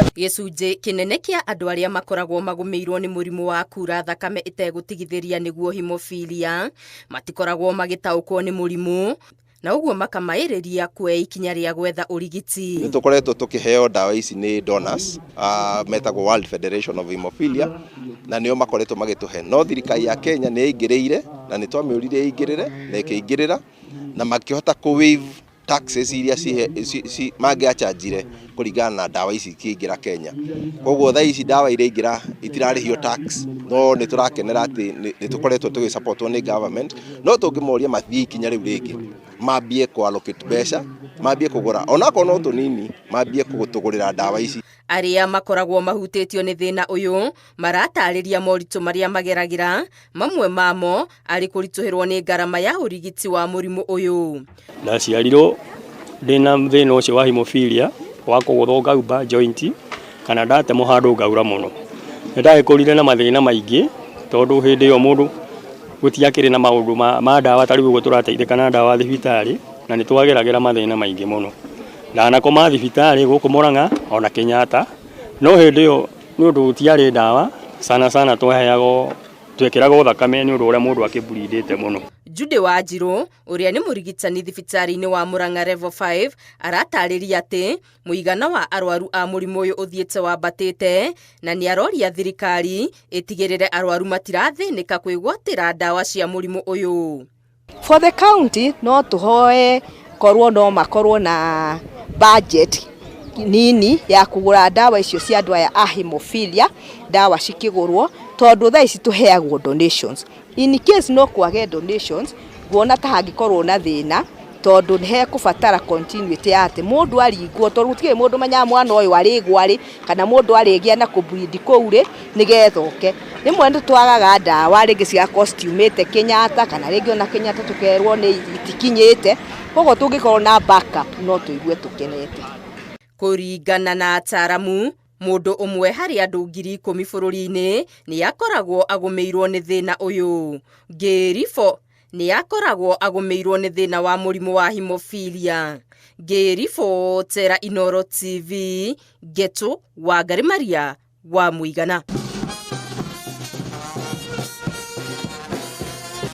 Gĩcunjĩ kĩnene kĩa andũ arĩa makoragwo magũmĩirwo nĩ mũrimũ wa kura thakame ĩtegũtigithĩria nĩguo hemophilia matikoragwo magĩtaũkwo nĩ mũrimũ, na ũguo makamaĩrĩria kuoya ikinya rĩa gwetha ũrigiti. Nĩtũkoretwo tũkĩheo ndawa ici nĩ donors metagwo World Federation of Hemophilia, na nĩo makoretwo magĩtũhe. No thirikari ya Kenya nĩ yaingĩrĩire na nĩ twamĩũrire ĩingĩrĩre na ĩkĩingĩrĩra na makĩhota kũ-waive taxes iria mangĩachanjire kũringana na ndawa ici ikĩingĩra Kenya. Koguo thaa ici ndawa iria ingĩra itirarĩhio tax, no nĩ tũrakenera atĩ nĩ tũkoretwo tũgĩsupportwo nĩ government, no tũngĩmoria mathiĩ ikinya rĩu rĩngĩ mambie kũ-allocate mbeca, mambie kũgũra onakorwo no tũnini, mambie kũtũgũrĩra ndawa ici. Arĩa makoragwo mahutĩtio nĩ thĩna ũyũ maratarĩria moritũ marĩa mageragĩra, mamwe mamo arĩ kũritũhĩrwo nĩ ngarama ya ũrigiti wa mũrimũ ũyũ. Ndaciarirwo ndĩna thĩna ũcio wa hemophilia wa kũgũthwo ngaumba joint kana ndatemo handũ ngaura mũno. Nĩndagĩkũrire na mathĩna maingĩ tondũ hĩndĩ ĩyo mũndũ gũtiakĩrĩ na maũndũ ma ndawa, tarĩu ũguo tũrateithĩka na ndawa thibitarĩ na nĩtwageragĩra mathĩna maingĩ mũno. Ndanakoma thibitarĩ gũkũ Murang'a ona Kenyatta, no hĩndĩ ĩyo nĩ ũndũ gũtiarĩ ndawa sana tweheagwo twekĩragwo thakame nĩ ũndũ ũrĩa mũndũ akĩbulidĩte mũno. Jude Wanjiru, ũrĩa nĩ mũrigitani thibitarĩ-inĩ wa Murang'a level 5, aratarĩria atĩ mũigana wa arwaru a mũrimũ ũyũ ũthiĩte wambatĩte na nĩ aroria thirikari ĩtigĩrĩre arwaru matirathĩnĩka kwĩgwatĩra ndawa cia mũrimũ ũyũ. For the county no tũhoe korwo no makorwo na budget nini ya kũgũra ndawa icio cia andũ aya a hemophilia, ndawa cikĩgũrwo tondũ thaa ici tũheagwo donations. In case no kwage donations, guona ta hangĩkorwo na thĩna tondũ nĩ hekũbatara continuity ya atĩ mũndũ aringwo, tondũ gũtirĩ mũndũ menya mwana ũyũ arĩgwarĩ kana mũndũ arĩgĩa na kũbreed kũu rĩ nĩgetha oke. Rĩmwe nĩtwagaga ndawa rĩngĩ cigakorwo citiumĩte Kenyatta kana rĩngĩ ona Kenyatta tũkerwo nĩ itikinyĩte, koguo tũngĩkorwo na backup no tũigue tũkenete. Kũringana na ataramu, mũndũ ũmwe harĩ andũ 10,000 bũrũri-inĩ nĩ akoragwo agũmĩirwo nĩ thĩna ũyũ. Ngĩribũ nĩ akoragwo agũmĩirwo nĩ thĩna wa mũrimũ wa hemophilia. Ngĩribũ Tera Inooro TV, Geto Wangari Maria wa Mũigana.